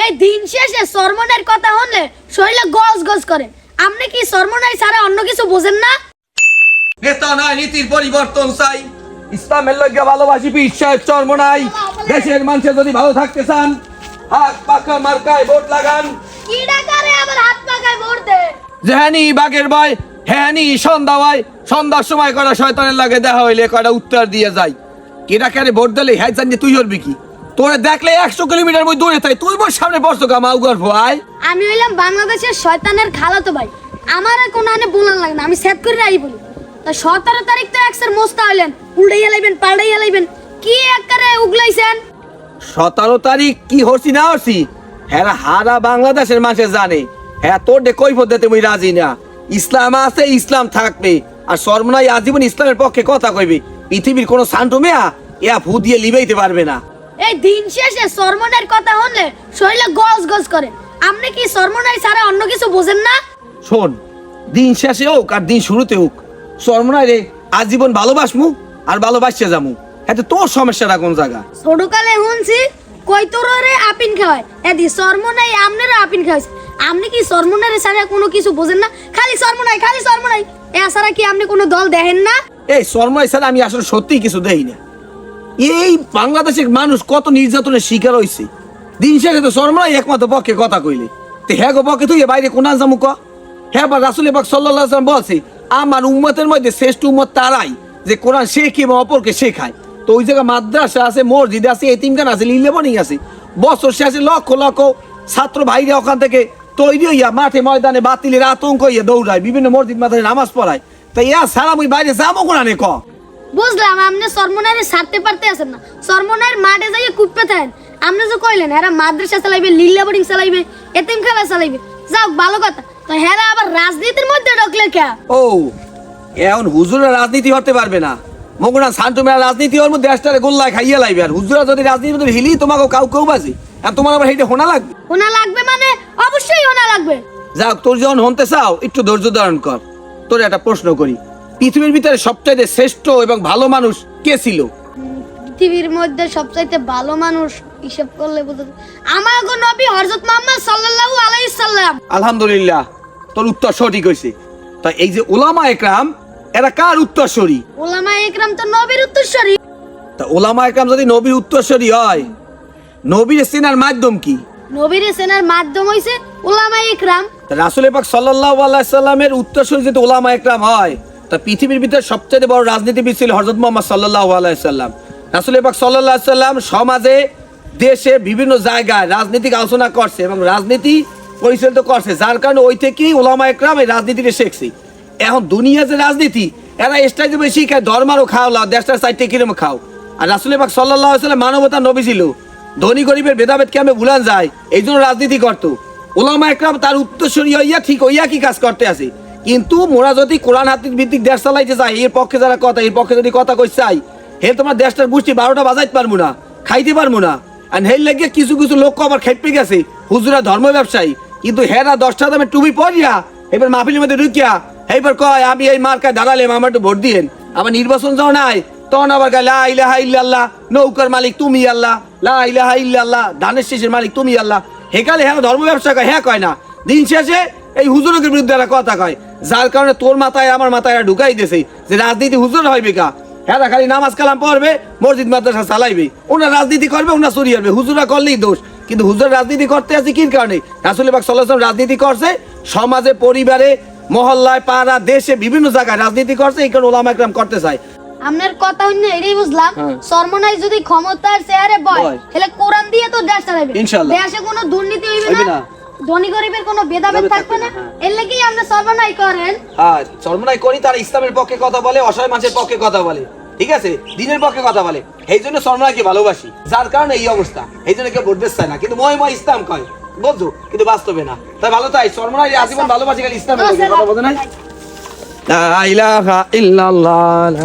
এই দিন শেষে সরমনের কথা হলে শরীরে গজ গজ করে। আপনি কি সরমনাই ছাড়া অন্য কিছু বোঝেন না? নেতা নাই, নীতির পরিবর্তন চাই। ইসলামের লজ্ঞা ভালোবাসি বিশ্বাস চর্ম নাই। দেশের মানুষের যদি ভালো থাকতে চান হাত পাকা মার্কায় ভোট লাগান। কি ডাকারে আবার হাত পাকায় ভোট দে? যেহানি বাঘের ভয় হ্যানি সন্ধ্যা হয়, সন্ধ্যার সময় কটা শয়তানের লাগে দেখা হইলে কটা উত্তর দিয়ে যায়। কেটা কারে ভোট দিলে হ্যাঁ জানি তুই করবি কি? তোরে দেখলে 100 কিলোমিটার মই দূরে থাই, তুই মোর সামনে বসতো কামাউ গর্ভ আয়। আমি হইলাম বাংলাদেশের শয়তানের খালাতো ভাই, আমার আর কোনো আনে বলার লাগে না, আমি সেট করে রাই বলি। তা 17 তারিখ তো এক্সের মোস্তা হইলেন, উল্টাইয়া লাইবেন পাল্টাইয়া লাইবেন, কি একবারে উগলাইছেন? 17 তারিখ কি হচ্ছি না হচ্ছি হ্যাঁ হারা বাংলাদেশের মানুষ জানে। হ্যাঁ তোর ডে কৈফত দিতে মুই রাজি না। ইসলাম আছে, ইসলাম থাকবে। আর সর্বনাই আজীবন ইসলামের পক্ষে কথা কইবে। পৃথিবীর কোনো শান্ত মেয়া এয়া ভূ দিয়ে লিবাইতে পারবে না। এই দিন শেষে সরমনের কথা হলে শরীরে গজ গজ করে। আপনি কি সরমনাই ছাড়া অন্য কিছু বোঝেন না? শোন, দিন শেষে হোক আর দিন শুরুতে হোক, সর্বনাই রে আজীবন ভালোবাসমু আর ভালোবাসছে যামু। হ্যাঁ তোর সমস্যাটা কোন জায়গা? ছোটকালে শুনছি কই তোরে আপিন খাওয়ায়, এদি সরমনাই আমনেরও আপিন খাওয়াইছে। আপনি কি সরমনারে ছাড়া কোনো কিছু বোঝেন না? খালি সরমনাই খালি সরমনাই, এছাড়া কি আপনি কোনো দল দেখেন না? এই সর্বনাই ছাড়া আমি আসলে সত্যিই কিছু দেই না। এই বাংলাদেশের মানুষ কত নির্যাতনের শিকার হইছে। দিন শেষে তো সর্বনাই একমাত্র পক্ষে কথা কইলে তে হ্যাঁ গো পক্ষে তুই বাইরে কোন জামু ক? হ্যাঁ বা রাসূল পাক সাল্লাল্লাহু আলাইহি ওয়াসাল্লাম বলছে আমার উম্মতের মধ্যে শ্রেষ্ঠ উম্মত তারাই যে কোরআন শেখে এবং অপরকে শেখায়। তো ওই জায়গায় মাদ্রাসা আছে, মসজিদ আছে, এতিমখানা আছে, লিলেবনি আছে। বছর শেষে লক্ষ লক্ষ ছাত্র ভাইরা ওখান থেকে তৈরি হইয়া মাঠে ময়দানে বাতিলের আতঙ্ক হইয়া দৌড়ায়, বিভিন্ন মসজিদ মাথায় নামাজ পড়ায়। তাই ইয়া সারা মুই বাইরে যাবো কোরআনে ক? বুঝলাম আপনি সরমনারে ছাড়তে পারতে আছেন না, সরমনার মাঠে যাইয়ে কুপতে থাকেন। আপনি যে কইলেন এরা মাদ্রাসা চালাইবে, লিল্লা বোর্ডিং চালাইবে, এতিমখানা চালাইবে, যাও ভালো কথা। তো হেরা আবার রাজনীতির মধ্যে ঢুকলে কে? ও এখন হুজুরা রাজনীতি হতে পারবে না। মগুনা শান্তমের রাজনীতি ওর মধ্যে দেশটারে গোল্লায় খাইয়া লাইবে। আর হুজুরা যদি রাজনীতির মধ্যে হিলি তোমাকে কাউ বাজি, আর তোমার আবার সেইটা হোনা লাগবে। হোনা লাগবে মানে অবশ্যই হোনা লাগবে। যাক, তোর যখন হনতে চাও একটু ধৈর্য ধারণ কর। তোর একটা প্রশ্ন করি, পৃথিবীর ভিতরে সবচাইতে শ্রেষ্ঠ এবং ভালো মানুষ কে ছিল? পৃথিবীর মধ্যে সবচাইতে ভালো মানুষ হিসাব করলে বোঝা যায় আমার গো নবী হযরত মুহাম্মদ সাল্লাল্লাহু আলাইহি সাল্লাম। আলহামদুলিল্লাহ, তোর উত্তর সঠিক হয়েছে। তা এই যে উলামা একরাম এরা কার উত্তরসূরি? উলামা একরাম তো নবীর উত্তরসূরি। তা উলামা একরাম যদি নবীর উত্তরসূরি হয়, নবীর চেনার মাধ্যম কি? নবীর চেনার মাধ্যম হইছে উলামা একরাম। রাসূল পাক সাল্লাল্লাহু আলাইহি সাল্লামের উত্তরসূরি যদি উলামা একরাম হয়, তা পৃথিবীর ভিতরে সবচেয়ে বড় রাজনীতিবিদ ছিল হযরত মুহাম্মদ সাল্লাল্লাহু আলাইহি সাল্লাম। রাসূল পাক সাল্লাল্লাহু আলাইহি সাল্লাম সমাজে দেশে বিভিন্ন জায়গায় রাজনীতিক আলোচনা করছে এবং রাজনীতি পরিচালিত করছে, যার কারণে ওই থেকেই উলামা একরাম এই রাজনীতিটা শিখছে। এখন দুনিয়া যে রাজনীতি এরা স্টাইল যে বেশি খায়, ধর্মারও খাও লাও, দেশটার সাইডে কিরম খাও। আর রাসূল পাক সাল্লাল্লাহু আলাইহি সাল্লাম মানবতার নবী ছিল, ধনী গরিবের ভেদাভেদ কেমন ভুলান যায়, এই জন্য রাজনীতি করতো। উলামা একরাম তার উত্তরসূরি হইয়া ঠিক হইয়া কি কাজ করতে আছে। কিন্তু মোরা যদি কোরআন হাদিস ভিত্তিক দেশ চালাইতে চাই, এর পক্ষে যারা কথা, এর পক্ষে যদি কথা কই চাই, হে তোমার দেশটার গোষ্ঠী 12টা বাজাইতে পারবো না, খাইতে পারবো না। আর হের লাগিয়ে কিছু কিছু লোক আবার খেপে গেছে, হুজুরা ধর্ম ব্যবসায়ী, কিন্তু হেরা 10টা দামে টুপি পরিয়া এবার মাহফিলের মধ্যে ঢুকিয়া এইবার কয় আমি এই মার্কায় দাঁড়ালাম, আমার একটু ভোট দিয়েন। আবার নির্বাচন যাও নাই, তখন আবার গায় লা ইলাহা ইল্লাল্লাহ, নৌকার মালিক তুমি আল্লাহ, লা ইলাহা ইল্লাল্লাহ, ধানের শেষের মালিক তুমি আল্লাহ। হেকালে হ্যাঁ ধর্ম ব্যবসা কয়, হ্যাঁ কয় না। দিন শেষে এই হুজুরের বিরুদ্ধে এরা কথা কয়, যার কারণে তোর মাথায় আমার মাথায় এরা ঢুকাই দিয়েছে যে রাজনীতি হুজুর হইবে কা। হ্যাঁ খালি নামাজ কালাম পড়বে, মসজিদ মাদ্রাসা চালাইবে, ওনার রাজনীতি করবে, ওনার চুরি হবে, হুজুরা করলেই দোষ। কিন্তু হুজুর রাজনীতি করতে আছে কি কারণে? রাসূল পাক সাল্লাল্লাহু আলাইহি ওয়াসাল্লাম রাজনীতি করছে, সমাজে, পরিবারে, মহল্লায়, পাড়া, দেশে বিভিন্ন জায়গায় রাজনীতি করছে, এই কারণে উলামা একরাম করতে চায়। আপনার কথা হইনা এটাই বুঝলাম, সরমনাই যদি ক্ষমতার চেয়ারে বয় তাহলে কোরআন দিয়ে তো দেশ চালাবে ইনশাআল্লাহ। দেশে কোনো দুর্নীতি হইবে না, ধনী গরিবের কোনো ভেদাভেদ থাকবে না। এর লাগি আমরা সরমনাই করেন। হ্যাঁ সরমনাই করি, তারা ইসলামের পক্ষে কথা বলে, অসহায় মানুষের পক্ষে কথা বলে, ঠিক আছে, দিনের পক্ষে কথা বলে। এই জন্য সরমনাইকে ভালোবাসি, যার কারণে এই অবস্থা। এই জন্য কেউ ভোট দিতে চায় না, কিন্তু মই ইসলাম কয়, বুঝছো, কিন্তু বাস্তবে না। তাই ভালো তাই সরমনাই আজীবন ভালোবাসি, খালি ইসলামের পক্ষে কথা বলে নাই। লা ইলাহা ইল্লাল্লাহ।